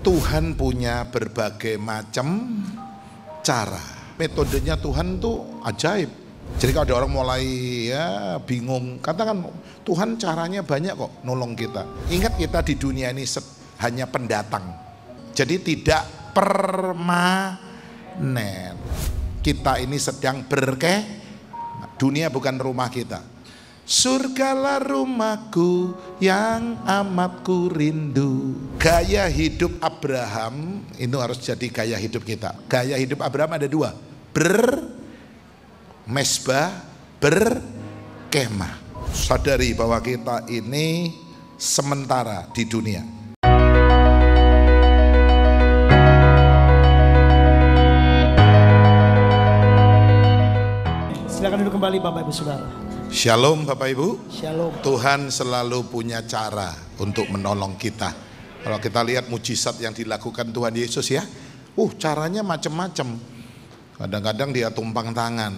Tuhan punya berbagai macam cara. Metodenya Tuhan tuh ajaib. Jadi kalau ada orang mulai ya bingung, katakan Tuhan caranya banyak kok nolong kita. Ingat kita di dunia ini hanya pendatang. Jadi tidak permanen. Kita ini sedang dunia bukan rumah kita. Surgalah rumahku yang amat ku rindu. Gaya hidup Abraham itu harus jadi gaya hidup kita. Gaya hidup Abraham ada dua, bermesbah, berkemah. Sadari bahwa kita ini sementara di dunia. Silakan duduk kembali Bapak Ibu Saudara. Shalom Bapak Ibu. Shalom. Tuhan selalu punya cara untuk menolong kita. Kalau kita lihat mujizat yang dilakukan Tuhan Yesus ya, caranya macam-macam. Kadang-kadang dia tumpang tangan,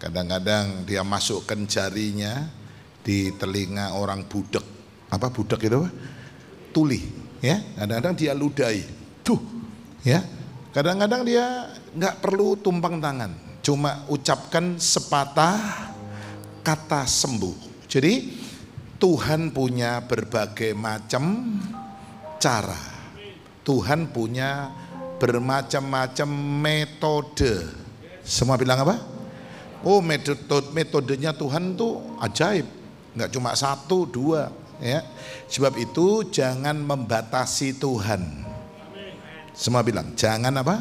kadang-kadang dia masukkan jarinya di telinga orang budek. Apa budek itu? Tuli. Ya, kadang-kadang dia ludahi. Ya, kadang-kadang dia nggak perlu tumpang tangan, cuma ucapkan sepatah kata sembuh. Jadi Tuhan punya berbagai macam cara. Tuhan punya bermacam-macam metode. Semua bilang apa? Metodenya Tuhan tuh ajaib. Nggak cuma satu, dua. Ya. Sebab itu jangan membatasi Tuhan. Semua bilang jangan apa?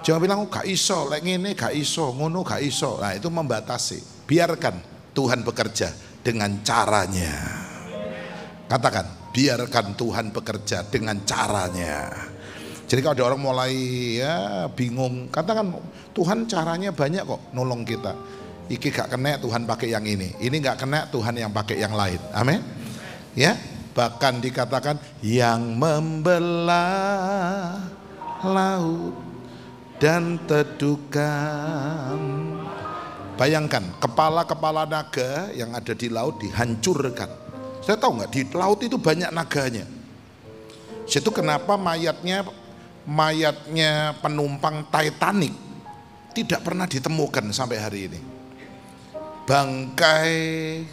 Jangan bilang gak iso, lek ngene gak iso, ngono gak iso. Nah itu membatasi. Biarkan Tuhan bekerja dengan caranya. Katakan, biarkan Tuhan bekerja dengan caranya. Jadi kalau ada orang mulai ya bingung, katakan Tuhan caranya banyak kok nolong kita. Iki gak kena Tuhan pakai yang ini gak kena Tuhan yang pakai yang lain. Amin. Ya, bahkan dikatakan yang membelah laut dan teduhkan. Bayangkan kepala-kepala naga yang ada di laut dihancurkan. Saya tahu nggak, di laut itu banyak naganya. Itu kenapa mayatnya penumpang Titanic tidak pernah ditemukan sampai hari ini. Bangkainya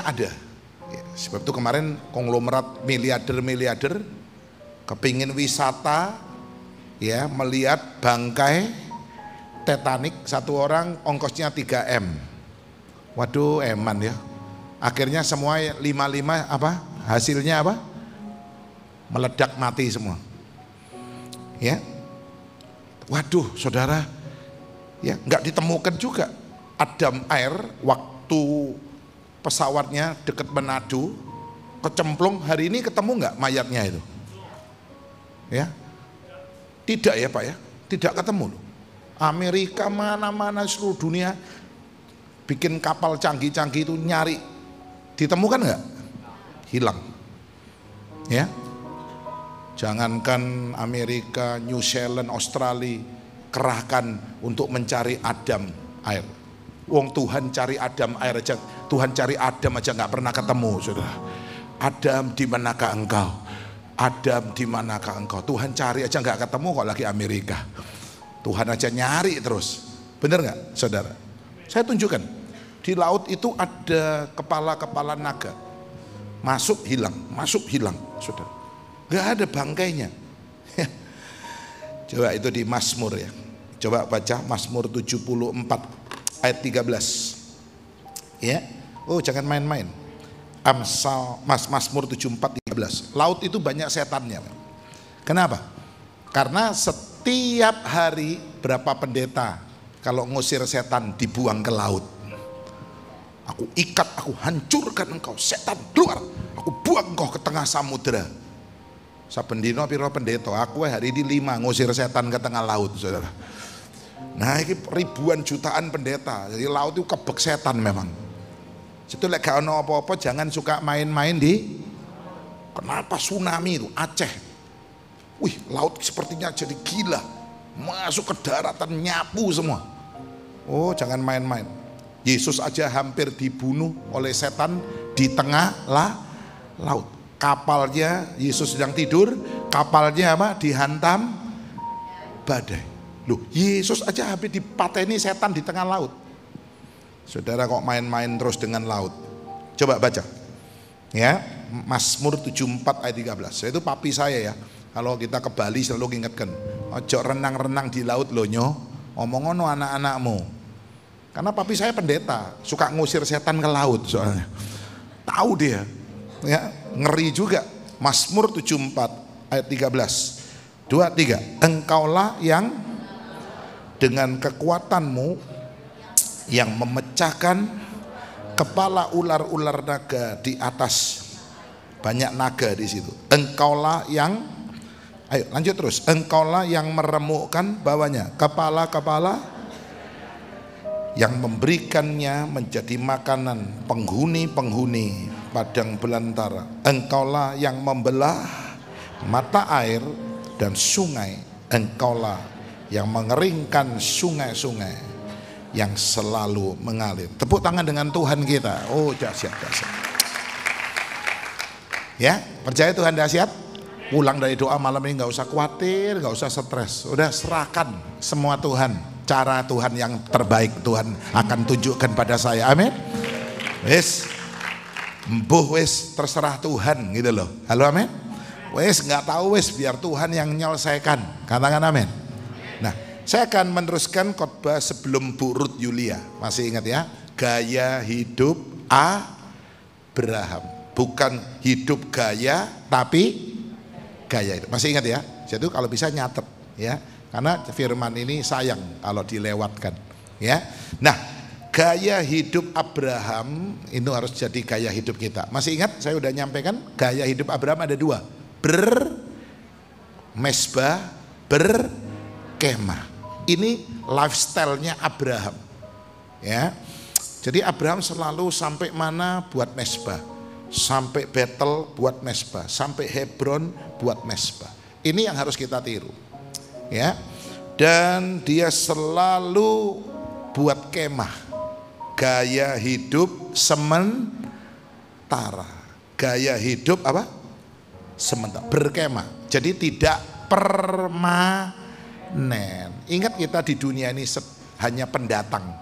ada. Ya, sebab itu kemarin konglomerat miliarder kepingin wisata ya melihat bangkai Titanic, satu orang ongkosnya 3M. Waduh, eman ya. Akhirnya semua 55 apa? Hasilnya apa? Meledak mati semua. Ya. Waduh, saudara. Ya, nggak ditemukan juga. Adam Air waktu pesawatnya dekat Manado kecemplung, hari ini ketemu nggak mayatnya itu? Ya. Tidak ya Pak ya? Tidak ketemu loh. Amerika mana-mana seluruh dunia bikin kapal canggih-canggih itu nyari, ditemukan nggak? Hilang. Ya, jangankan Amerika, New Zealand, Australia kerahkan untuk mencari Adam Air. Wong Tuhan cari Adam Air aja, Tuhan cari Adam aja nggak pernah ketemu, saudara. Adam di manakah engkau? Adam di manakah engkau? Tuhan cari aja nggak ketemu kok lagi Amerika. Tuhan aja nyari terus. Benar nggak saudara? Saya tunjukkan. Di laut itu ada kepala-kepala naga. Masuk hilang saudara. Nggak ada bangkainya. Coba itu di Mazmur ya. Coba baca Mazmur 74 ayat 13. Ya. Jangan main-main. Mazmur 74 13. Laut itu banyak setannya. Kenapa? Karena setiap hari berapa pendeta kalau ngusir setan dibuang ke laut. Aku ikat, aku hancurkan engkau, setan keluar, aku buang engkau ke tengah samudera. Saben dino piro pendeta, aku hari ini 5 ngusir setan ke tengah laut, saudara. Nah ini ribuan jutaan pendeta, jadi laut itu kebek setan memang. Itu lek gak ono apa-apa jangan suka main-main di kenapa tsunami itu Aceh. Wih, laut sepertinya jadi gila, masuk ke daratan nyapu semua. Jangan main-main. Yesus aja hampir dibunuh oleh setan di tengah laut. Kapalnya, Yesus sedang tidur, kapalnya apa? Dihantam badai. Loh, Yesus aja habis dipateni setan di tengah laut. Saudara kok main-main terus dengan laut? Coba baca. Ya, Mazmur 74 ayat 13. Itu papi saya ya. Kalau kita ke Bali selalu ingatkan, ojo renang-renang di laut loh nyo. Omong ngono anak-anakmu. Karena papi saya pendeta, suka ngusir setan ke laut soalnya. Tahu dia. Ya, ngeri juga. Mazmur 74 ayat 13. 2, 3. Engkaulah yang dengan kekuatanmu yang memecahkan kepala ular-ular naga di atas. Banyak naga di situ. Engkaulah yang, ayo lanjut terus. Engkaulah yang meremukkan bawahnya kepala-kepala, yang memberikannya menjadi makanan penghuni-penghuni padang belantara. Engkaulah yang membelah mata air dan sungai. Engkaulah yang mengeringkan sungai-sungai yang selalu mengalir. Tepuk tangan dengan Tuhan kita. Oh, dahsyat, dahsyat. Ya, percaya Tuhan dahsyat? Pulang dari doa malam ini nggak usah khawatir, nggak usah stres. Udah serahkan semua Tuhan. Cara Tuhan yang terbaik Tuhan akan tunjukkan pada saya. Amin. Wes, mbuh wes terserah Tuhan gitu loh. Halo, amin. Wes nggak tahu wes, biar Tuhan yang menyelesaikan. Katakan amin. Nah, saya akan meneruskan khotbah sebelum Bu Ruth Yulia. Masih ingat ya? Gaya hidup Abraham. Bukan hidup gaya, tapi gaya hidup. Masih ingat ya? Jadi kalau bisa nyatet ya. Karena firman ini sayang kalau dilewatkan ya. Nah, gaya hidup Abraham itu harus jadi gaya hidup kita. Masih ingat saya udah nyampaikan gaya hidup Abraham ada 2. Bermesbah, berkemah. Ini lifestyle-nya Abraham. Ya. Jadi Abraham selalu sampai mana buat mesbah, sampai Betel buat mesbah, sampai Hebron buat mesbah. Ini yang harus kita tiru. Ya. Dan dia selalu buat kemah. Gaya hidup sementara. Gaya hidup apa? Sementara, berkemah. Jadi tidak permanen. Ingat kita di dunia ini hanya pendatang.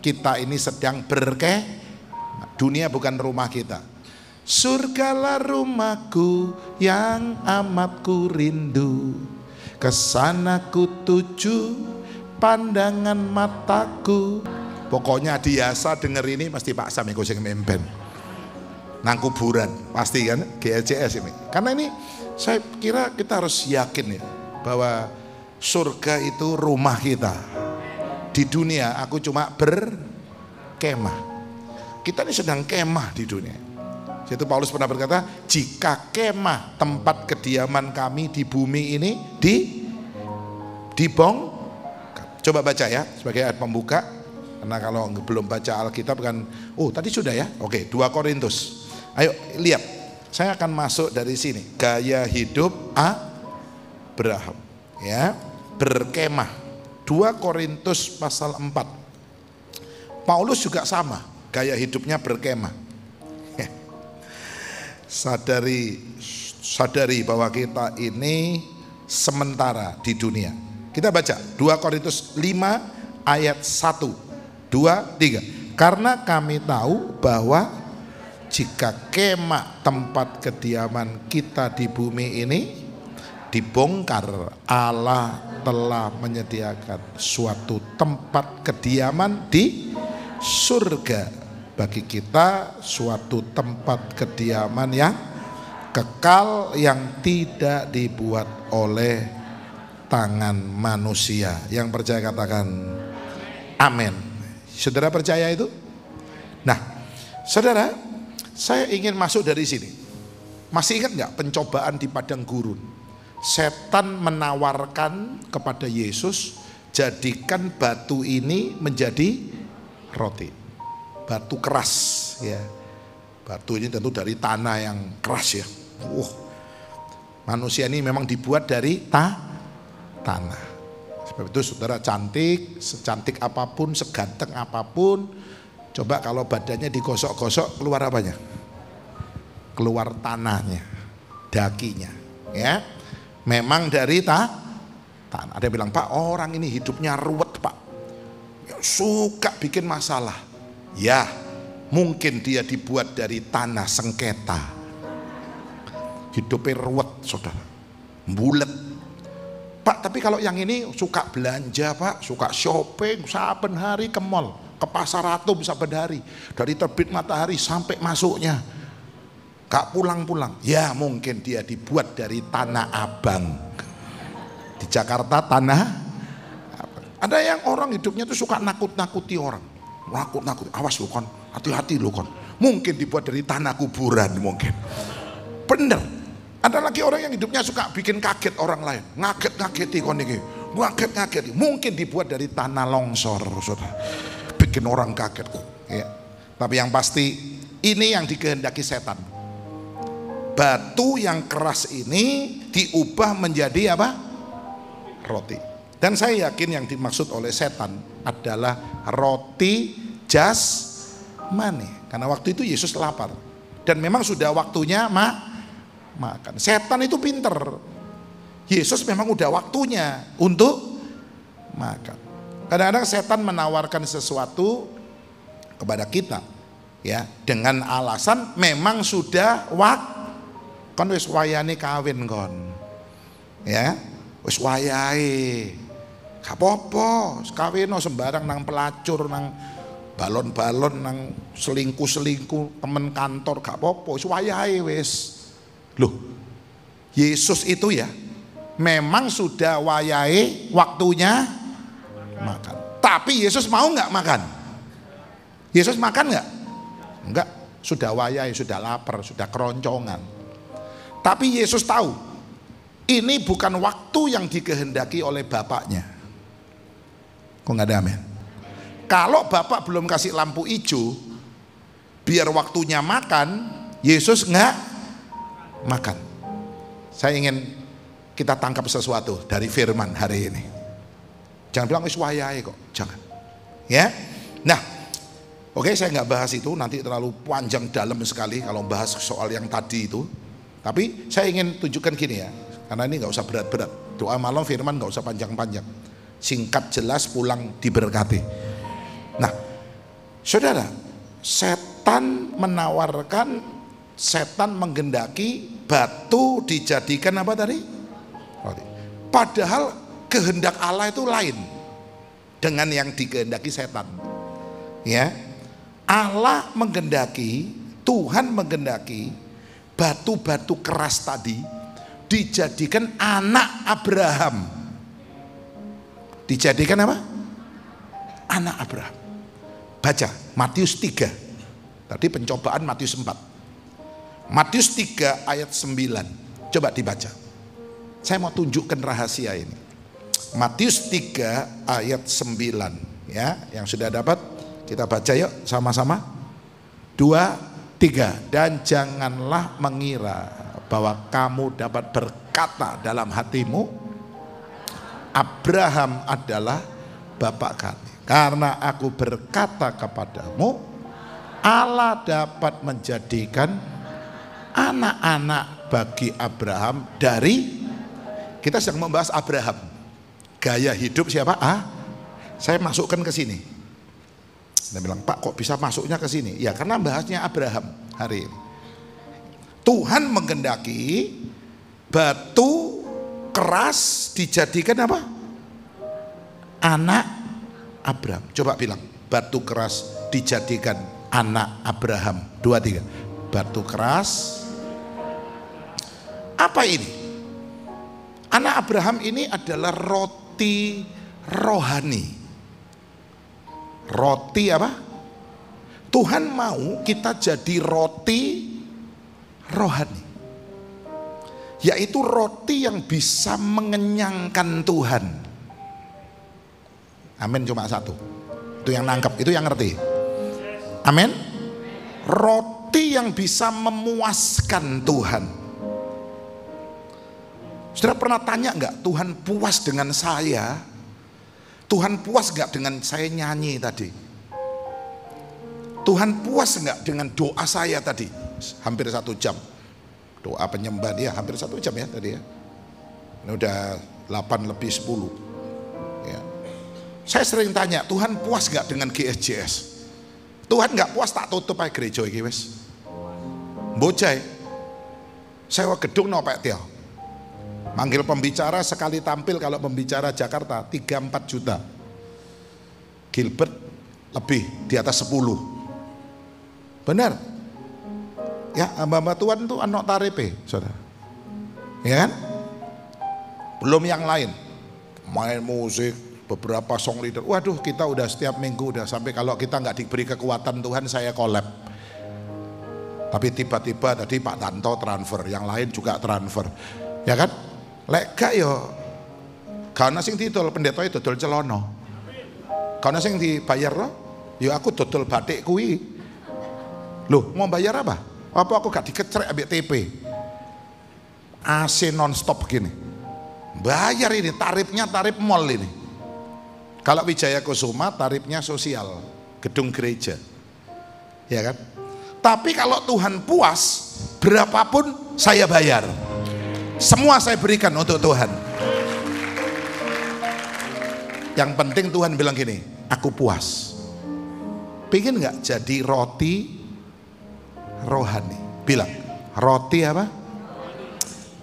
Kita ini sedang berkemah. Dunia bukan rumah kita. Surgalah rumahku yang amat ku rindu, kesana ku tuju pandangan mataku. Pokoknya biasa denger ini pasti Pak Sam yang sing mimpen nang kuburan, pasti kan GLCS ini. Karena ini saya kira kita harus yakin ya bahwa surga itu rumah kita. Di dunia aku cuma berkemah. Kita ini sedang kemah di dunia. Jadi Paulus pernah berkata, jika kemah tempat kediaman kami di bumi ini dibongkar. Coba baca ya sebagai ayat pembuka. Karena kalau belum baca Alkitab kan, oh tadi sudah ya. Oke, 2 Korintus. Ayo lihat, saya akan masuk dari sini. Gaya hidup Abraham, ya, berkemah. 2 Korintus pasal 4. Paulus juga sama, gaya hidupnya berkemah. Sadari bahwa kita ini sementara di dunia. Kita baca 2 Korintus 5 ayat 1, 2, 3. Karena kami tahu bahwa jika kemah tempat kediaman kita di bumi ini dibongkar, Allah telah menyediakan suatu tempat kediaman di surga bagi kita, suatu tempat kediaman yang kekal, yang tidak dibuat oleh tangan manusia. Yang percaya katakan amin. Saudara percaya itu? Nah, saudara, saya ingin masuk dari sini. Masih ingat nggak pencobaan di padang gurun? Setan menawarkan kepada Yesus, jadikan batu ini menjadi roti. Batu keras ya. Batu ini tentu dari tanah yang keras ya. Manusia ini memang dibuat dari tanah. Sebab itu saudara cantik, secantik apapun, seganteng apapun, coba kalau badannya digosok-gosok keluar apanya? keluar tanahnya, dakinya, ya. Memang dari tanah. Ada yang bilang, Pak, orang ini hidupnya ruwet, Pak, suka bikin masalah. Ya, mungkin dia dibuat dari tanah sengketa. Hidupnya ruwet, saudara, bulet. Pak, tapi kalau yang ini suka belanja, Pak, suka shopping, saben hari ke mall, ke pasar Ratu saben hari, dari terbit matahari sampai masuknya, gak pulang-pulang. Ya, mungkin dia dibuat dari tanah abang. Di Jakarta tanah abang. Ada yang orang hidupnya tuh suka nakut-nakuti orang, nakut-nakuti, awas lu kon, hati-hati lu kon, mungkin dibuat dari tanah kuburan, mungkin. Bener. Ada lagi orang yang hidupnya suka bikin kaget orang lain, ngaget-ngageti kon iki, ngaget-ngageti, mungkin dibuat dari tanah longsor, saudara, bikin orang kaget. Ya. Tapi yang pasti ini yang dikehendaki setan. Batu yang keras ini diubah menjadi apa? Roti. Dan saya yakin yang dimaksud oleh setan adalah roti jasmani. Karena waktu itu Yesus lapar dan memang sudah waktunya makan. Setan itu pinter. Yesus memang udah waktunya untuk makan. Kadang-kadang setan menawarkan sesuatu kepada kita, ya, dengan alasan memang sudah kon wis wayane kawin kon, ya, wis wayahe, gak apa-apa, kawin sembarang nang pelacur, nang balon-balon, nang selingkuh-selingkuh temen kantor, gak apa-apa, wis wayahe wis. Loh, Yesus itu ya memang sudah wayahe waktunya makan. Tapi Yesus mau nggak makan? Yesus makan nggak? Enggak, sudah wayahe, sudah lapar, sudah keroncongan. Tapi Yesus tahu ini bukan waktu yang dikehendaki oleh Bapaknya. Kok nggak ada amin? Kalau Bapak belum kasih lampu hijau biar waktunya makan, Yesus nggak makan. Saya ingin kita tangkap sesuatu dari firman hari ini. Jangan bilang wis wayahe kok, jangan. Ya. Nah, oke, saya nggak bahas itu, nanti terlalu panjang dalam sekali kalau bahas soal yang tadi itu. Tapi saya ingin tunjukkan gini ya, karena ini nggak usah berat-berat. Doa malam firman nggak usah panjang-panjang, singkat jelas pulang diberkati. Nah, saudara, setan menawarkan, setan menghendaki batu dijadikan apa tadi? Roti. Padahal kehendak Allah itu lain dengan yang dikehendaki setan. Ya, Allah menghendaki, Tuhan menghendaki batu-batu keras tadi dijadikan anak Abraham. Dijadikan apa? Anak Abraham. Baca Matius 3. Tadi pencobaan Matius 4. Matius 3 ayat 9. Coba dibaca. Saya mau tunjukkan rahasia ini. Matius 3 ayat 9, ya, yang sudah dapat kita baca yuk sama-sama. 2, 3. Dan janganlah mengira bahwa kamu dapat berkata dalam hatimu, Abraham adalah bapak kami. Karena aku berkata kepadamu, Allah dapat menjadikan anak-anak bagi Abraham dari, kita sedang membahas Abraham, gaya hidup siapa? Saya masukkan ke sini. Dia bilang, Pak, kok bisa masuknya ke sini? Ya, karena bahasnya Abraham hari ini. Tuhan menghendaki batu keras dijadikan apa? Anak Abraham. Coba bilang, batu keras dijadikan anak Abraham. 2, 3. Batu keras. Apa ini? Anak Abraham ini adalah roti rohani. Roti apa? Tuhan mau kita jadi roti rohani, yaitu roti yang bisa mengenyangkan Tuhan. Amin, cuma satu. Itu yang nangkep, itu yang ngerti. Amin. Roti yang bisa memuaskan Tuhan. Saudara pernah tanya nggak, Tuhan puas dengan saya? Tuhan puas nggak dengan saya nyanyi tadi? Tuhan puas nggak dengan doa saya tadi? Hampir 1 jam. doa penyembahan ya hampir 1 jam ya tadi ya. Ini udah 8 lebih 10 ya. Saya sering tanya, Tuhan puas gak dengan GSJS? Tuhan gak puas tak tutup aja gereja iki wis. Bocah sewa gedung no Pak Tio, manggil pembicara sekali tampil, kalau pembicara Jakarta 3-4 juta, Gilbert lebih di atas 10. Benar ya, hamba-hamba Tuhan tuh anak tarife saudara, ya kan? Belum yang lain, main musik, beberapa song leader. Waduh, kita udah setiap minggu udah sampai kalau kita nggak diberi kekuatan Tuhan saya collab. Tapi tiba-tiba tadi Pak Tanto transfer, yang lain juga transfer, ya kan? Lek gak yo, karena sing didol pendeta itu dodol celono, karena sing dibayar loh, yo aku dodol batik kui. Loh mau bayar apa? Apa aku gak dikecerek ambil TP? AC non stop gini. Bayar ini, tarifnya tarif mall ini. Kalau Wijaya Kusuma tarifnya sosial, gedung gereja, ya kan? Tapi kalau Tuhan puas, berapapun saya bayar, semua saya berikan untuk Tuhan. Yang penting Tuhan bilang gini, aku puas. Pengen nggak jadi roti rohani? Bilang roti apa?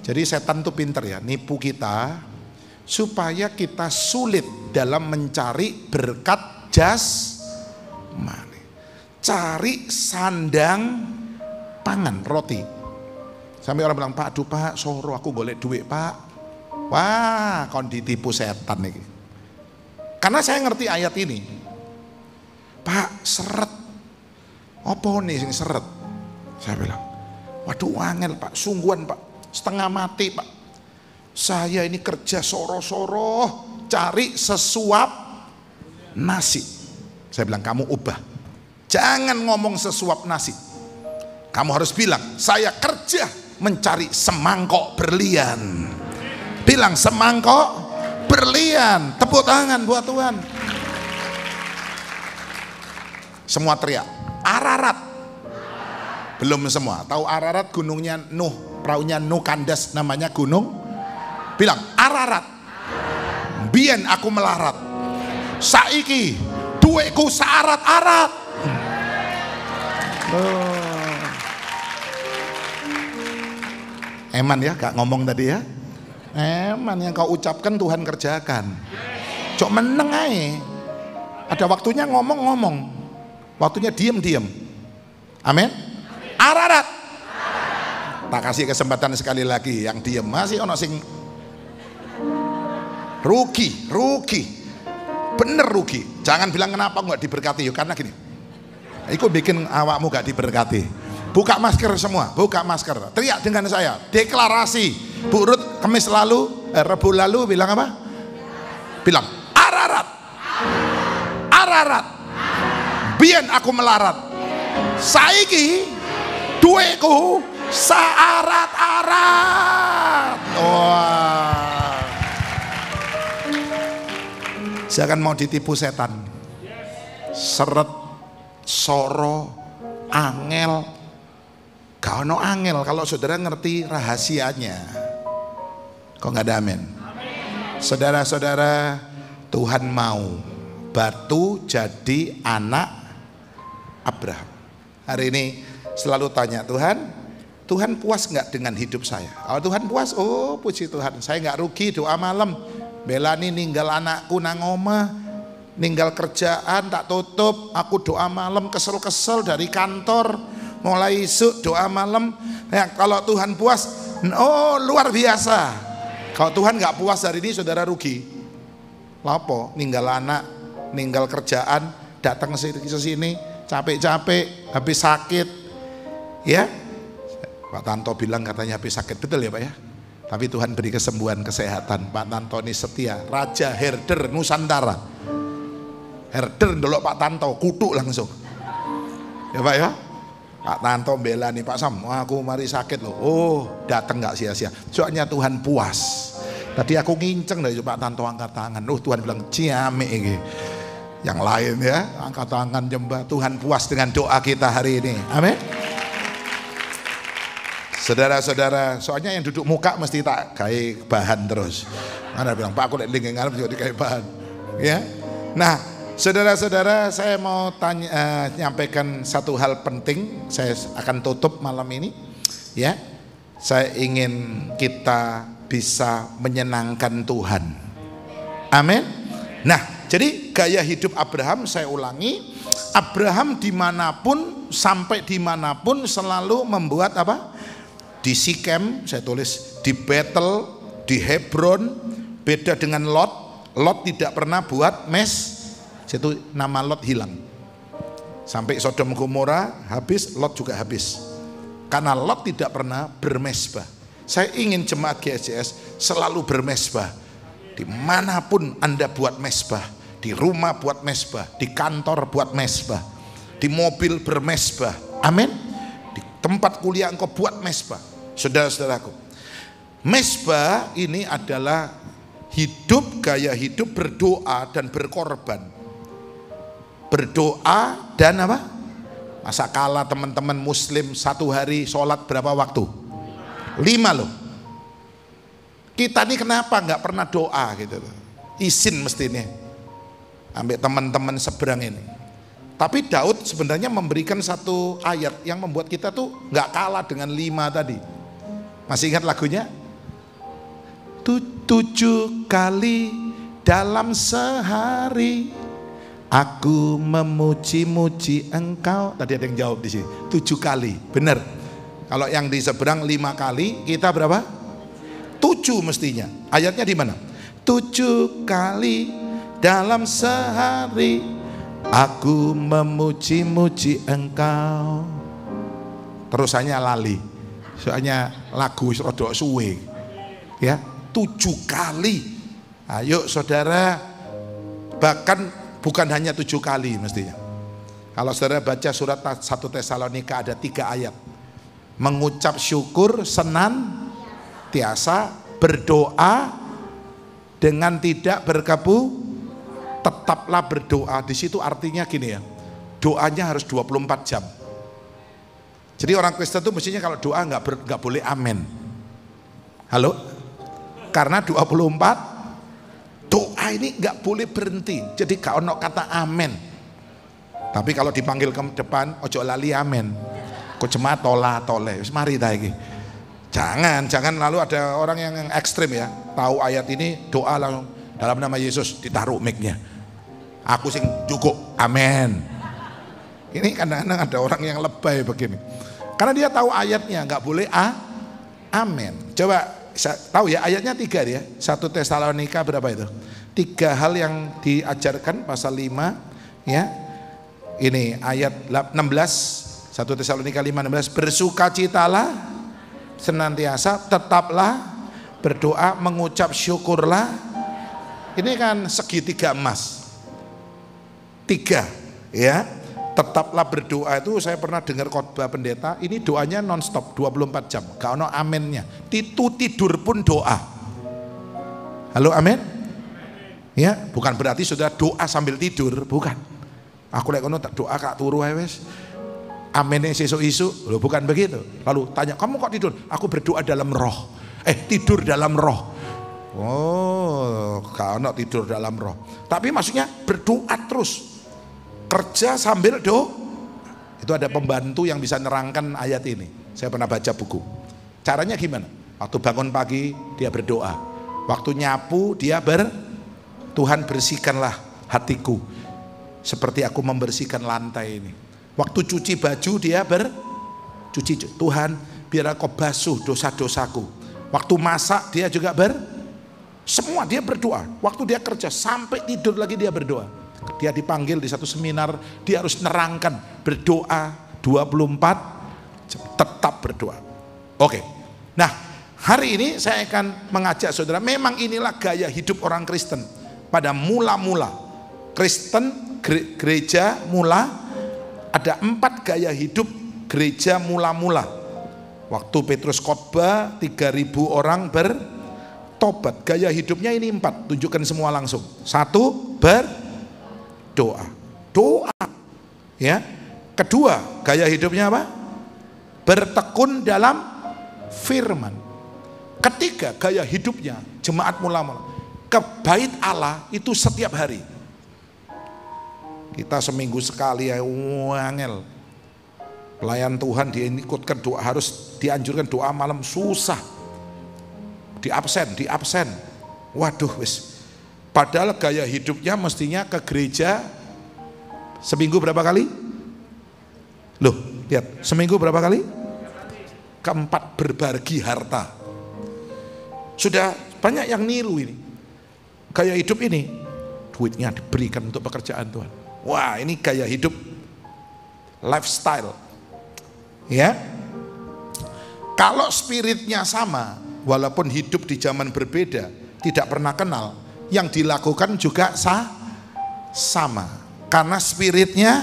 Jadi setan tuh pinter ya, nipu kita supaya kita sulit dalam mencari berkat jasmani. Cari sandang pangan, roti. Sampai orang bilang, Pak, aduh Pak, soro aku golek duit Pak. Wah, kon ditipu setan nih. Karena saya ngerti ayat ini. Pak, seret. Apa nih sing seret? Saya bilang, waduh angel Pak, sungguhan Pak. Setengah mati Pak, saya ini kerja soro-soro cari sesuap nasi. Saya bilang kamu ubah, jangan ngomong sesuap nasi, kamu harus bilang saya kerja mencari semangkok berlian. Bilang semangkok berlian. Tepuk tangan buat Tuhan. Semua teriak Ararat. Belum semua tahu Ararat, gunungnya Nuh, perahunya Nuh kandas, namanya gunung. Bilang Ararat. Biyen aku melarat, saiki duitku saarat-arat. Eman ya, gak ngomong tadi ya. Eman yang kau ucapkan Tuhan kerjakan. Cok meneng aja. Ada waktunya ngomong-ngomong, waktunya diem-diem. Amin. Ararat. Tak kasih kesempatan sekali lagi, yang diem masih ono sing rugi, bener rugi. Jangan bilang kenapa nggak diberkati, yuk karena gini, itu bikin awakmu gak diberkati. Buka masker semua, buka masker. Teriak dengan saya, deklarasi. Bu Ruth Kamis lalu, Rebu lalu bilang apa? Bilang Ararat. Ararat. Biyen aku melarat, saiki duitku saarat-arat. Wah. Jangan mau ditipu setan. Seret, soro, angel. Gak ono angel kalau saudara ngerti rahasianya. Kok gak ada amin? Saudara-saudara, Tuhan mau batu jadi anak Abraham. Hari ini selalu tanya, Tuhan puas nggak dengan hidup saya? Kalau Tuhan puas, oh puji Tuhan, saya nggak rugi doa malam. Belani ninggal anakku nang omah, ninggal kerjaan tak tutup, aku doa malam kesel-kesel dari kantor, mulai isuk doa malam. Ya, kalau Tuhan puas, oh luar biasa. Kalau Tuhan nggak puas hari ini, saudara rugi. Lapo, ninggal anak, ninggal kerjaan, datang ke sini, capek-capek, habis sakit, ya. Pak Tanto bilang katanya habis sakit, betul ya Pak ya? Tapi Tuhan beri kesembuhan, kesehatan. Pak Tanto ini setia, Raja Herder Nusantara. Herder ndelok Pak Tanto, kutuk langsung. Ya Pak ya? Pak Tanto bela nih Pak Sam, aku mari sakit loh. Oh, datang nggak sia-sia. Soalnya Tuhan puas. Tadi aku nginceng dari Pak Tanto angkat tangan. Tuhan bilang ciame ini. Yang lain ya, angkat tangan jembah. Tuhan puas dengan doa kita hari ini. Amin. Saudara-saudara, soalnya yang duduk muka mesti tak kayak bahan terus. Ada bilang, Pak aku lihat lingkungan ngarep juga kayak bahan. Ya. Nah, saudara-saudara, saya mau nyampaikan satu hal penting. Saya akan tutup malam ini. Ya, saya ingin kita bisa menyenangkan Tuhan. Amin. Nah, jadi gaya hidup Abraham, saya ulangi, Abraham dimanapun, sampai dimanapun selalu membuat apa? Di Sikem, saya tulis, di Betel, di Hebron. Beda dengan Lot. Lot tidak pernah buat mes. Itu nama Lot hilang. Sampai Sodom Gomora habis, Lot juga habis. Karena Lot tidak pernah bermesbah. Saya ingin jemaat GSJS selalu bermesbah. Dimanapun Anda buat mesbah. Di rumah buat mesbah, di kantor buat mesbah, di mobil bermesbah. Amin. Di tempat kuliah engkau buat mesbah. Saudara-saudaraku, mesbah ini adalah hidup, gaya hidup berdoa dan berkorban. Berdoa dan apa? Masa kalah teman-teman muslim satu hari sholat berapa waktu? 5 loh. Kita ini kenapa nggak pernah doa gitu loh? Izin mestinya ambil teman-teman seberang ini. Tapi Daud sebenarnya memberikan satu ayat yang membuat kita tuh nggak kalah dengan 5 tadi. Masih ingat lagunya? 7 kali dalam sehari aku memuji-muji engkau. Tadi ada yang jawab di sini. 7 kali, benar. Kalau yang di seberang 5 kali, kita berapa? 7 mestinya. Ayatnya di mana? 7 kali dalam sehari aku memuji-muji engkau. Terus hanya lali. Soalnya lagu rodok suwe. Ya, 7 kali. Ayo saudara, bahkan bukan hanya 7 kali mestinya. Kalau saudara baca surat 1 Tesalonika ada 3 ayat. Mengucap syukur senantiasa, berdoa dengan tidak berkepu, tetaplah berdoa. Di situ artinya gini ya, doanya harus 24 jam. Jadi orang Kristen itu mestinya kalau doa nggak boleh amin. Halo? Karena 24 doa ini nggak boleh berhenti. Jadi gak ono kata amin. Tapi kalau dipanggil ke depan, ojo lali amin. Kok cuma tola tole. Mari ta iki. Jangan lalu ada orang yang ekstrim ya. Tahu ayat ini doa langsung dalam nama Yesus ditaruh mic-nya. Aku sing cukup, amin. Ini kadang-kadang ada orang yang lebay begini. Karena dia tahu ayatnya, nggak boleh amin. Coba tahu ya ayatnya 3 dia. 1 Tesalonika berapa itu? 3 hal yang diajarkan pasal 5 ya. Ini ayat 16, 1 Tesalonika 5:16, bersukacitalah senantiasa, tetaplah berdoa, mengucap syukurlah. Ini kan segitiga emas. 3 ya. Tetaplah berdoa itu saya pernah dengar khotbah pendeta, ini doanya nonstop 24 jam, gak ono aminnya. Tidur pun doa. Halo, amin? Ya, bukan berarti sudah doa sambil tidur, bukan. Aku lek ngono tak doa kak turu ae wis. Aminnya sesuk-isuk, loh bukan begitu. Lalu tanya, kamu kok tidur? Aku berdoa dalam roh. Tidur dalam roh. Oh, gak ono tidur dalam roh. Tapi maksudnya berdoa terus. Kerja sambil itu ada pembantu yang bisa nerangkan ayat ini. Saya pernah baca buku. Caranya gimana? Waktu bangun pagi dia berdoa. Waktu nyapu dia Tuhan bersihkanlah hatiku seperti aku membersihkan lantai ini. Waktu cuci baju dia cuci, Tuhan biar aku basuh dosa-dosaku. Waktu masak dia juga semua dia berdoa. Waktu dia kerja sampai tidur lagi dia berdoa. Dia dipanggil di satu seminar, dia harus nerangkan berdoa 24 jam, tetap berdoa. Oke. Nah, hari ini saya akan mengajak saudara, memang inilah gaya hidup orang Kristen. Pada mula-mula Kristen gereja mula ada 4 gaya hidup gereja mula-mula. Waktu Petrus khotbah 3.000 orang bertobat. Gaya hidupnya ini 4, tunjukkan semua langsung. 1, doa ya. Kedua, gaya hidupnya apa? Bertekun dalam firman. Ketiga, gaya hidupnya jemaat mula-mula ke bait Allah itu setiap hari. Kita seminggu sekali ya, wangel. Pelayan Tuhan diikutkan doa, harus dianjurkan doa malam, susah. Di absen. Waduh wis. Padahal gaya hidupnya mestinya ke gereja seminggu berapa kali? Loh, lihat, seminggu berapa kali? Keempat, berbagi harta. Sudah banyak yang niru ini. Gaya hidup ini, duitnya diberikan untuk pekerjaan Tuhan. Wah, ini gaya hidup, lifestyle. Ya, kalau spiritnya sama, walaupun hidup di zaman berbeda, tidak pernah kenal, yang dilakukan juga sama, karena spiritnya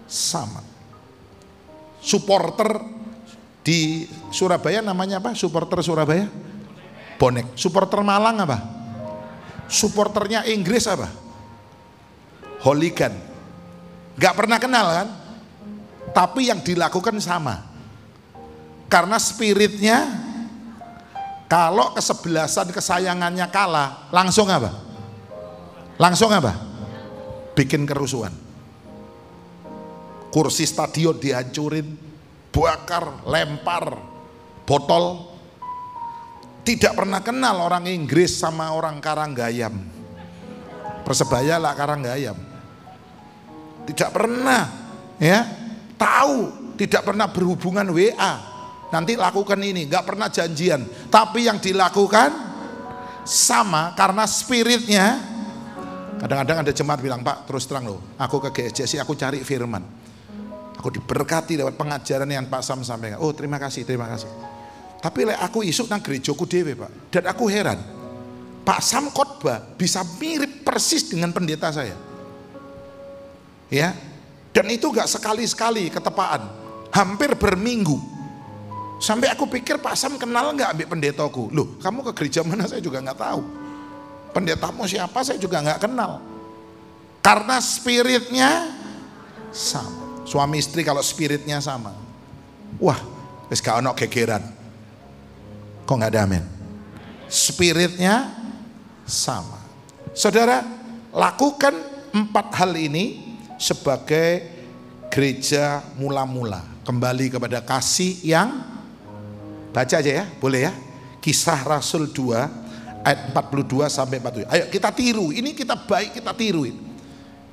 sama. Supporter di Surabaya namanya apa? Supporter Surabaya? Bonek. Supporter Malang apa? Supporternya Inggris apa? Hooligan. Gak pernah kenal kan? Tapi yang dilakukan sama. Karena spiritnya, kalau kesebelasan kesayangannya kalah, langsung apa? Bikin kerusuhan. Kursi stadion dihancurin, bakar, lempar botol. Tidak pernah kenal orang Inggris sama orang Karanggayam. Persebaya lah Karanggayam. Tidak pernah, ya, tahu, tidak pernah berhubungan WA. Nanti lakukan ini, nggak pernah janjian. Tapi yang dilakukan sama karena spiritnya. Kadang-kadang ada jemaat bilang, Pak, terus terang loh, aku ke GSJC, aku cari firman. Aku diberkati lewat pengajaran yang Pak Sam sampaikan. Oh, terima kasih. Tapi aku isuk nang gerejaku dewe, Pak. Dan aku heran, Pak Sam khotbah bisa mirip persis dengan pendeta saya. Ya, dan itu gak sekali-sekali ketepaan, hampir berminggu. Sampai aku pikir Pak Sam kenal gak ambil pendetaku. Loh, kamu ke gereja mana saya juga gak tahu. Pendetamu siapa saya juga gak kenal. Karena spiritnya sama. Suami istri kalau spiritnya sama, wah, wis gak ono gegeran. Kok gak ada amin? Spiritnya sama. Saudara, lakukan 4 hal ini sebagai gereja mula-mula. Kembali kepada kasih yang, baca aja ya, boleh ya. Kisah Rasul 2 ayat 42 sampai 47. Ayo kita tiru, ini kita baik, kita tiruin.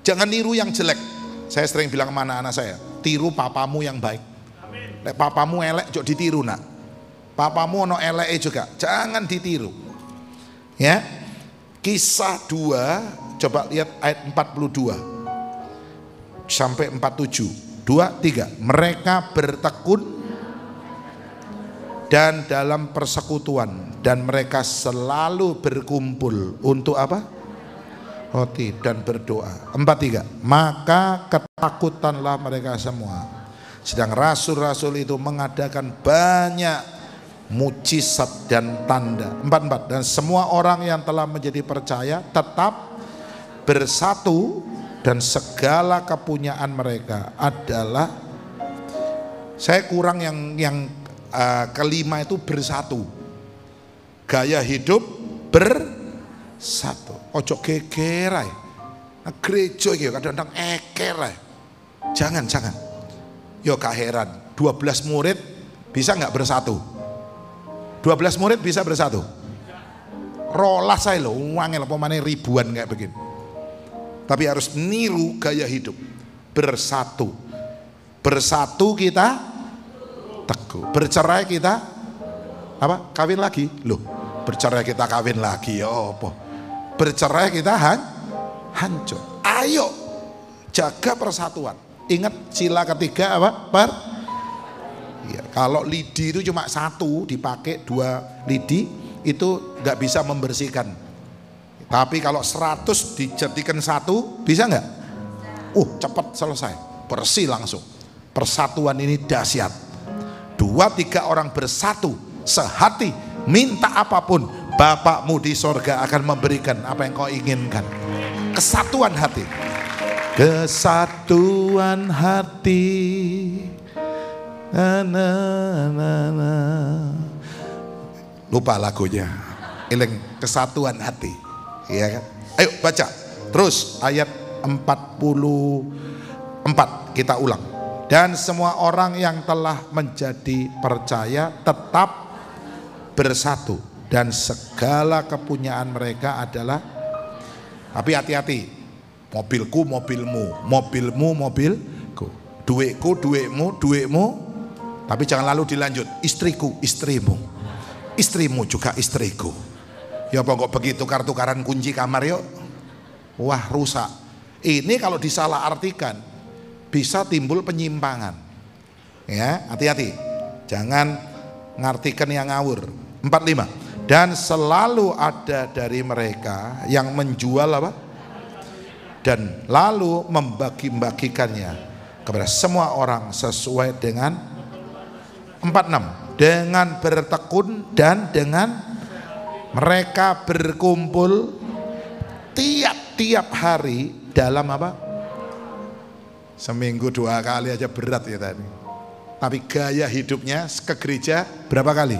Jangan niru yang jelek. Saya sering bilang sama anak-anak saya, tiru papamu yang baik. Lek papamu elek jok ditiru nak. Papamu ono eleke juga, jangan ditiru. Ya. Kisah 2, coba lihat ayat 42 sampai 47. 2, 3. Mereka bertekun dan dalam persekutuan, dan mereka selalu berkumpul untuk apa? Roti dan berdoa. 4, 3. Maka ketakutanlah mereka semua. Sedang rasul-rasul itu mengadakan banyak mujizat dan tanda. 4, dan semua orang yang telah menjadi percaya tetap bersatu, dan segala kepunyaan mereka adalah, saya kurang yang kelima itu bersatu. Gaya hidup bersatu. Ojo gegerai. Nah, gereja iki kadang-kadang eker. Jangan. Yo gak heran, 12 murid bisa nggak bersatu? 12 murid bisa bersatu? Rolas saya loh, wangel apa mana ribuan kayak begini. Tapi harus niru gaya hidup bersatu. Bersatu kita teguh. Bercerai kita apa? Kawin lagi? Loh, bercerai kita kawin lagi ya apa? Bercerai kita hancur. Ayo jaga persatuan. Ingat sila ketiga apa? Ya, kalau lidi itu cuma 1 dipakai, 2 lidi itu nggak bisa membersihkan. Tapi kalau 100 dijadikan 1 bisa nggak? Cepat selesai, bersih langsung. Persatuan ini dahsyat. 2-3 orang bersatu sehati, minta apapun, Bapakmu di sorga akan memberikan apa yang kau inginkan. Kesatuan hati. Kesatuan hati Na, na, na, na. Lupa lagunya. Eling kesatuan hati. Iya kan? Ayo baca. Terus ayat 44 kita ulang. Dan semua orang yang telah menjadi percaya tetap bersatu dan segala kepunyaan mereka adalah, tapi hati-hati, mobilku mobilmu, mobilmu mobilku, duitku duitmu, duitmu, tapi jangan lalu dilanjut, istriku istrimu, istrimu juga istriku. Ya pokok begitu tukaran kunci kamar yuk, wah rusak. Ini kalau disalah artikan bisa timbul penyimpangan. Ya, hati-hati. Jangan ngartikan yang ngawur. 45. Dan selalu ada dari mereka yang menjual apa? Dan lalu membagi-bagikannya kepada semua orang sesuai dengan 46. Dengan bertekun dan dengan mereka berkumpul tiap-tiap hari dalam apa? Seminggu 2 kali aja berat ya tadi. Tapi gaya hidupnya ke gereja berapa kali?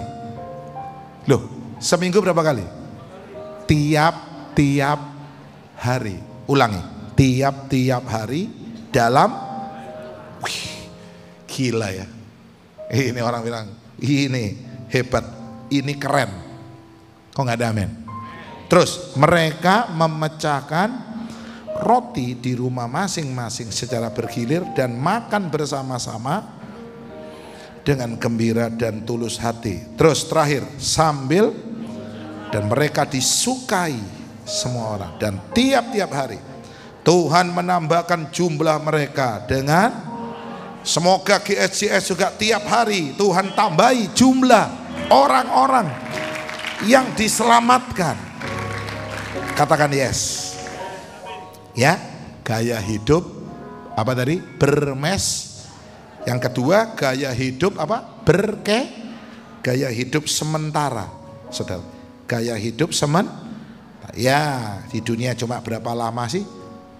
Loh, seminggu berapa kali? Tiap-tiap hari. Ulangi, tiap-tiap hari dalam, gila ya. Ini orang bilang, ini hebat, ini keren. Kok nggak ada amin? Terus mereka memecahkan roti di rumah masing-masing secara bergilir dan makan bersama-sama dengan gembira dan tulus hati. Terus terakhir, sambil, dan mereka disukai semua orang. Dan tiap-tiap hari Tuhan menambahkan jumlah mereka dengan, semoga GSJS juga tiap hari Tuhan tambahi jumlah orang-orang yang diselamatkan. Katakan yes. Ya, gaya hidup apa tadi? Bermes. Yang kedua, gaya hidup apa? Gaya hidup sementara. Saudara, gaya hidup ya, di dunia cuma berapa lama sih?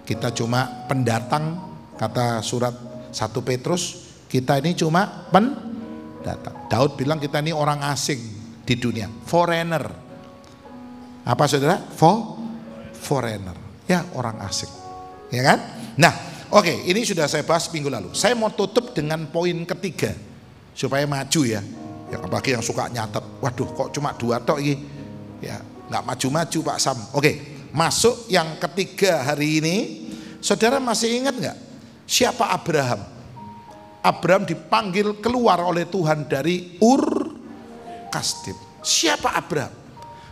Kita cuma pendatang, kata surat 1 Petrus, kita ini cuma pendatang. Daud bilang kita ini orang asing di dunia, foreigner. Apa saudara? Foreigner. Ya, orang asing. Ya kan? Nah, oke, ini sudah saya bahas minggu lalu. Saya mau tutup dengan poin ketiga supaya maju ya. Ya, apalagi yang suka nyatet. Waduh, kok cuma 2 tok ini. Ya, nggak maju-maju Pak Sam. Oke, masuk yang ketiga hari ini. Saudara masih ingat nggak siapa Abraham? Abraham dipanggil keluar oleh Tuhan dari Ur Kasdim. Siapa Abraham?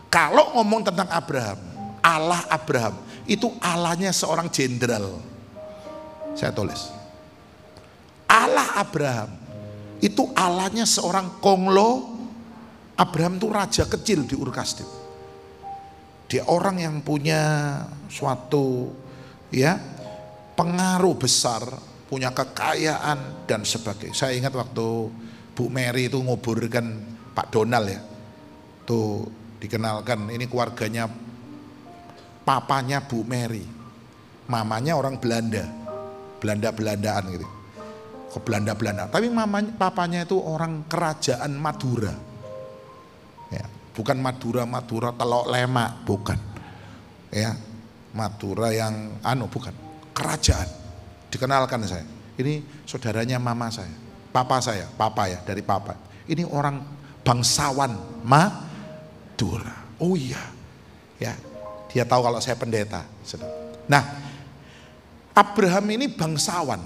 Kalau ngomong tentang Abraham, Allah Abraham, itu Allahnya seorang jenderal. Saya tulis, Allah Abraham itu Allahnya seorang konglo. Abraham itu raja kecil di Ur Kasdim. Dia orang yang punya suatu ya pengaruh besar, punya kekayaan dan sebagainya. Saya ingat waktu Bu Mary itu nguburkan Pak Donald ya, tuh dikenalkan ini keluarganya, papanya Bu Mary, mamanya orang Belanda, Belandaan gitu, ke Belanda. Tapi papanya itu orang kerajaan Madura, ya, bukan Madura Telok Lemak, bukan, ya, Madura yang bukan, kerajaan. Dikenalkan saya, ini saudaranya mama saya, papa ya dari papa. Ini orang bangsawan Madura. Oh iya, ya, dia tahu kalau saya pendeta. Nah, Abraham ini bangsawan.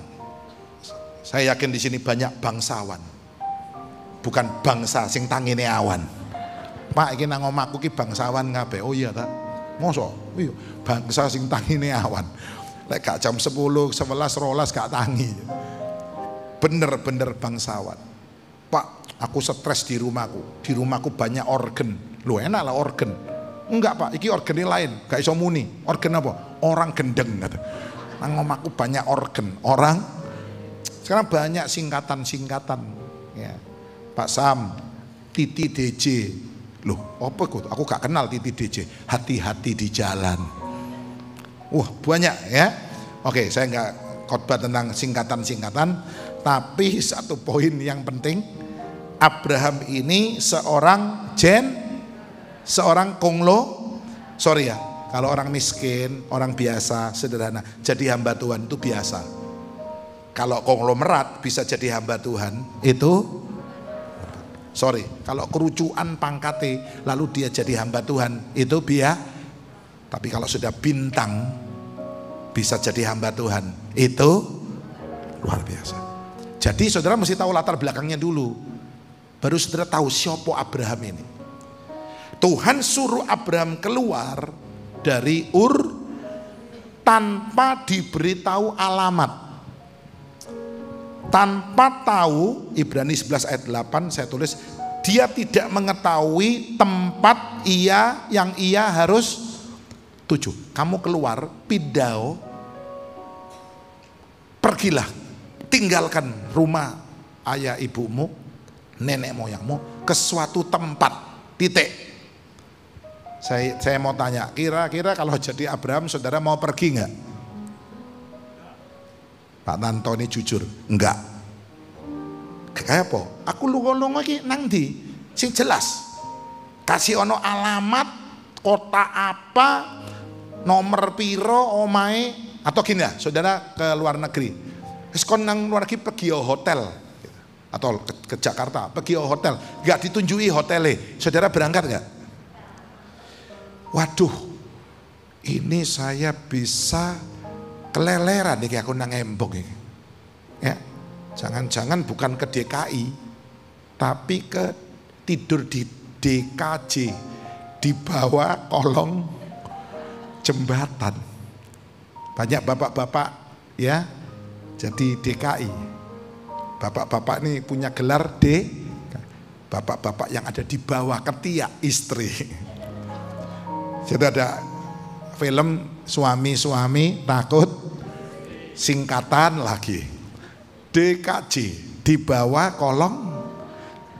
Saya yakin di sini banyak bangsawan, bukan bangsa sing tangine awan. Pak, iki nang omahku ki bangsawan kabeh. Oh iya ta? Mosok? Iya, bangsa sing tangine awan. Lek gak jam 10, 11, 12 gak tangi. Bener-bener bangsawan. Pak, aku stres di rumahku. Di rumahku banyak organ. Loh, enak lah organ. Enggak Pak, iki organnya lain. Gak iso muni. Organ apa? Orang gendeng. Nang omahku banyak organ. Orang. Sekarang banyak singkatan-singkatan. Ya. Pak Sam, Titi DJ. Loh, apa kok? Aku gak kenal Titi DJ. Hati-hati di jalan. Wah, banyak ya. Oke, saya nggak khotbah tentang singkatan-singkatan, tapi satu poin yang penting, Abraham ini seorang kalau orang miskin, orang biasa, sederhana, jadi hamba Tuhan itu biasa. Kalau konglomerat bisa jadi hamba Tuhan itu kalau kerucuan pangkate lalu dia jadi hamba Tuhan itu tapi kalau sudah bintang bisa jadi hamba Tuhan itu luar biasa. Jadi saudara mesti tahu latar belakangnya dulu, baru saudara tahu siapa Abraham ini. Tuhan suruh Abraham keluar dari Ur tanpa diberitahu alamat, tanpa tahu. Ibrani 11 ayat 8 saya tulis, dia tidak mengetahui tempat yang ia harus tuju. Kamu keluar, pindao, pergilah, tinggalkan rumah ayah ibumu, nenek moyangmu ke suatu tempat, titik. Saya mau tanya, kira-kira kalau jadi Abraham saudara mau pergi enggak? Pak Tanto ini jujur, enggak. Kayak apa? Aku lungo-lungo iki nang ndi? Sing jelas. Kasih ono alamat, kota apa, nomor piro omae, atau gini ya, saudara ke luar negeri. Wis kon nang luar negeri pergi hotel atau ke Jakarta, pergi hotel, enggak ditunjui hotelnya. Saudara berangkat enggak? Waduh, ini saya bisa keleleran nih aku nang embong ini. Ya, jangan-jangan bukan ke DKI, tapi ke tidur di DKJ di bawah kolong jembatan. Banyak bapak-bapak ya, jadi DKI. Bapak-bapak ini punya gelar bapak-bapak yang ada di bawah ketiak istri. Jadi ada film suami-suami takut singkatan lagi DKJ di bawah kolong,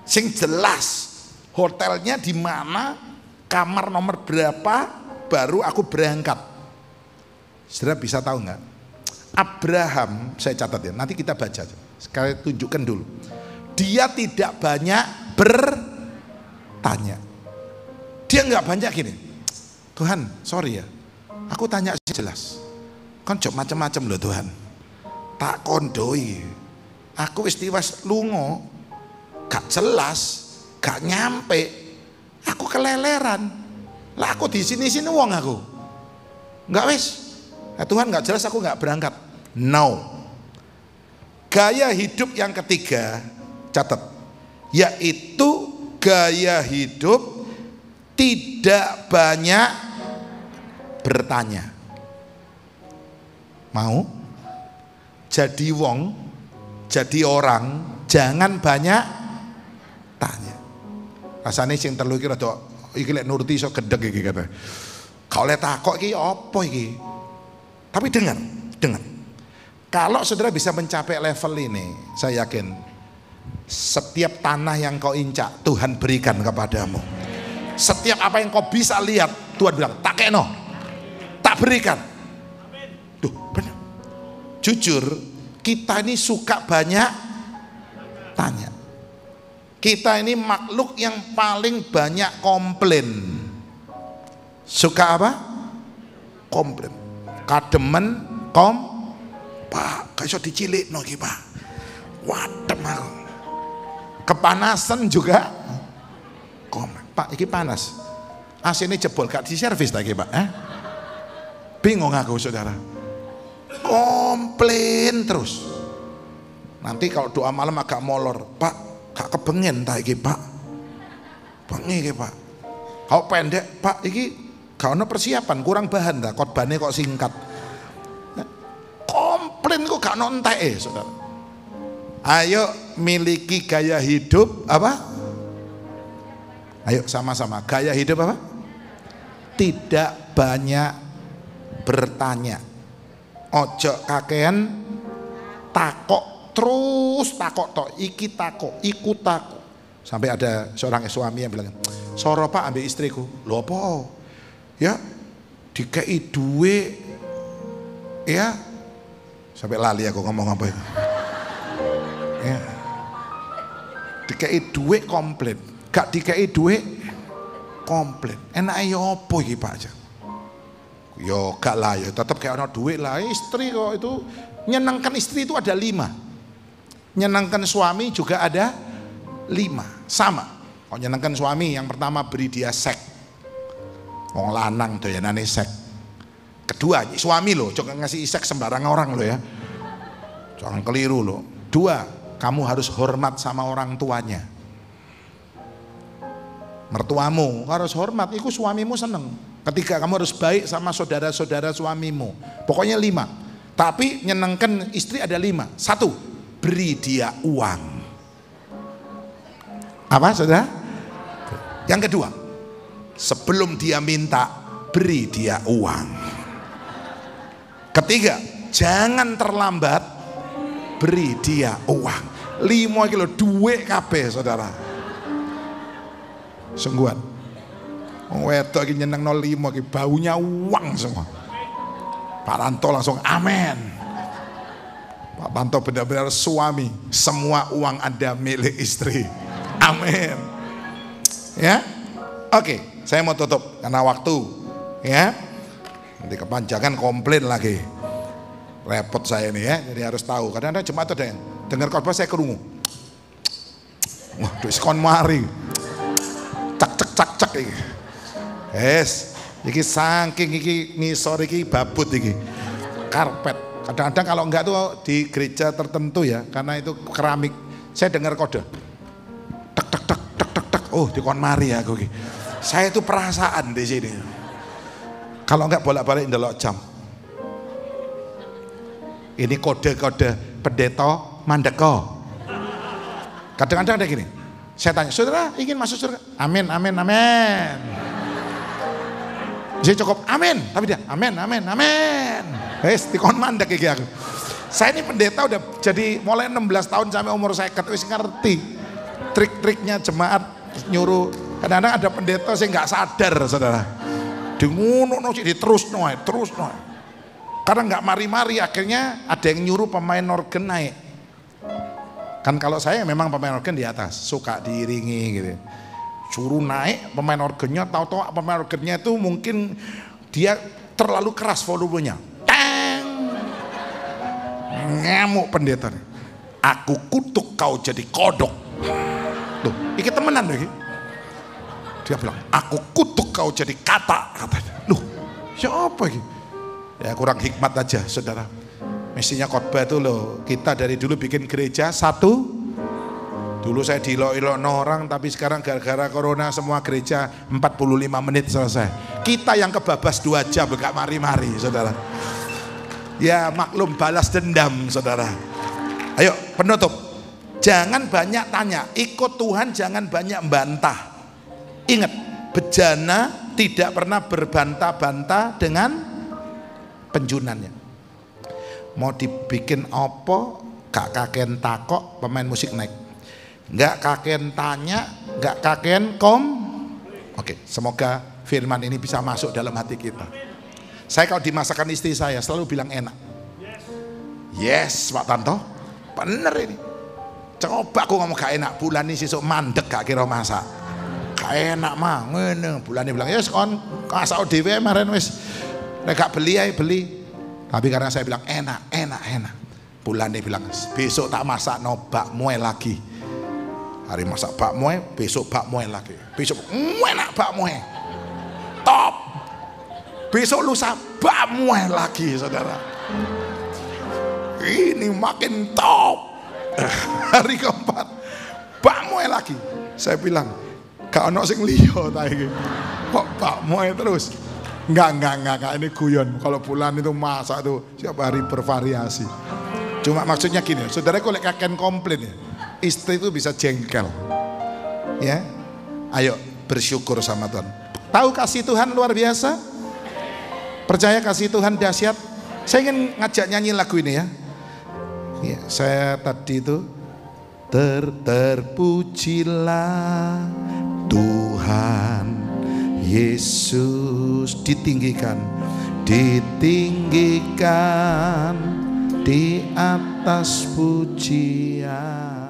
sing jelas hotelnya di mana, kamar nomor berapa, baru aku berangkat. Saudara bisa tahu nggak? Abraham, saya catat ya, nanti kita baca. Sekali tunjukkan dulu. Dia tidak banyak bertanya. Dia nggak banyak gini. Tuhan, sorry ya, aku tanya jelas. Kan jok macam-macam loh Tuhan. Tak kondoi. Aku istiwas lungo, gak jelas, gak nyampe. Aku keleleran. Lah aku di sini wong aku. Enggak wis. Tuhan gak jelas, aku gak berangkat. No. Gaya hidup yang ketiga, catat, yaitu gaya hidup tidak banyak bertanya. Mau jadi wong, jadi orang, jangan banyak tanya. Rasane sing telu iki rada iki lek nuruti iso gedeg iki kata. Kau oleh takok iki apa iki? Tapi dengar. Kalau saudara bisa mencapai level ini, saya yakin setiap tanah yang kau injak Tuhan berikan kepadamu. Setiap apa yang kau bisa lihat Tuhan bilang tak keno, tak berikan. Duh, benar. Jujur, kita ini suka banyak tanya. Kita ini makhluk yang paling banyak komplain. Suka apa? Komplain. Kademen Pak, gak iso dicilikno iki, Pak. Wadem aku. Kepanasan juga komplain. Pak, iki panas. AC ini jebol, gak diservis lagi, Pak. Bingung aku, saudara. Komplain terus. Nanti kalau doa malam agak molor, Pak, gak kebengen tak iki, Pak. Bengi iki, Pak. Kau pendek, Pak, iki gak ada persiapan, kurang bahan dah, khotbahnya kok singkat. Komplain kok gak nontek, saudara. Ayo miliki gaya hidup apa? Ayo sama-sama, gaya hidup apa? Tidak banyak bertanya. Ojo kakean takok terus, takok tok, iki takok, iku takok. Sampai ada seorang suami yang bilang, "Soro Pak ambil istriku." Lho apa? Ya, dikei duwe ya Sampai lali aku ngomong apa itu. Ya. Dikei duit komplit, gak dikei duit komplit. Enak ya apa iki Pak aja. Yo gak lah, ya tetap kayak ono duit lah. Istri kok itu nyenangkan istri itu ada 5. Nyenangkan suami juga ada 5. Sama. Kalau nyenangkan suami yang pertama beri dia seks. Wong lanang doyanane seks. Kedua, suami loh, jangan ngasih seks sembarang orang loh ya. Jangan keliru loh. 2, kamu harus hormat sama orang tuanya. Mertuamu harus hormat, itu suamimu seneng. Ketika kamu harus baik sama saudara-saudara suamimu. Pokoknya 5. Tapi nyenengkan istri ada 5. 1, beri dia uang. Apa saudara? Yang kedua, sebelum dia minta, beri dia uang. Ketiga, jangan terlambat, beri dia uang. 5 kilo duit kabeh saudara. Sungguhan. Wedok iki nyeneng 05 iki baunya uang semua. Pak Tanto langsung amin. Pak Tanto benar-benar suami, semua uang Anda milik istri. Amin. Ya. Oke, saya mau tutup karena waktu. Ya. Nanti kepanjangan komplain lagi. Repot saya ini ya, jadi harus tahu. Kadang-kadang jemaat ada yang dengar khotbah saya kerungu. Wah, duit sekon mari. Cak iki. Iki saking iki ngisor iki babut iki. Karpet. Kadang-kadang kalau enggak tuh di gereja tertentu ya, karena itu keramik. Saya dengar kode. Tek. Oh, dikon mari aku iki. Saya itu perasaan di sini. Kalau enggak bolak-balik ndelok jam. Ini kode-kode pendeta mandeko. Kadang-kadang ada gini. Saya tanya, saudara ingin masuk surga? Amin. Saya cukup amin, tapi dia amin. Dikon mandek iki aku. Saya ini pendeta udah jadi mulai 16 tahun sampai umur 50 wis ngerti trik-triknya jemaat nyuruh. Kadang-kadang ada pendeta saya nggak sadar saudara. Di ngono terus no. Karena nggak mari-mari akhirnya ada yang nyuruh pemain organ naik. Kan kalau saya memang pemain organ di atas, suka diiringi gitu. Suruh naik pemain organnya, tahu-tahu pemain organnya itu mungkin dia terlalu keras volumenya. Tang. Ngamuk pendeta. Aku kutuk kau jadi kodok. Tuh, iki temenan lagi. Dia bilang, aku kutuk kau jadi kata. Loh, siapa iki? Ya kurang hikmat aja, saudara. Mestinya khotbah itu loh, kita dari dulu bikin gereja 1. Dulu saya dilok-ilok orang, tapi sekarang gara-gara corona semua gereja 45 menit selesai. Kita yang kebabas 2 jam, gak mari-mari saudara. Ya maklum balas dendam saudara. Ayo penutup, jangan banyak tanya, ikut Tuhan jangan banyak bantah. Ingat, bejana tidak pernah berbantah-bantah dengan penjunannya. Mau dibikin apa gak kaken takok pemain musik naik, gak kaken tanya, gak kaken Oke, semoga firman ini bisa masuk dalam hati kita. Saya kalau dimasakan istri saya selalu bilang enak. Yes Pak Tanto, bener ini. Coba aku ngomong gak enak, bulan ini sesuk mandek gak kira masak. Gak enak mah ngene, bulan ini bilang yes kon masak dhewe maren wis. Nek gak beli ae beli. Tapi karena saya bilang enak. Bulan ini bilang besok tak masak no bakmoe lagi. Hari masak bakmoe, besok bakmoe lagi. Besok enak bakmoe. Top. Besok lusa bakmoe lagi saudara. Ini makin top. Hari keempat bakmoe lagi. Saya bilang gak ono sing liya ta iki. Kok bakmoe terus? Enggak, ini guyon. Kalau bulan itu masak tuh setiap hari bervariasi. Cuma maksudnya gini, saudara kalau kakek komplain ya, istri itu bisa jengkel. Ya, ayo bersyukur sama Tuhan. Tahu kasih Tuhan luar biasa? Percaya kasih Tuhan dahsyat? Saya ingin ngajak nyanyi lagu ini ya. Ya, saya tadi itu terpujilah Tuhan Yesus, ditinggikan di atas pujian.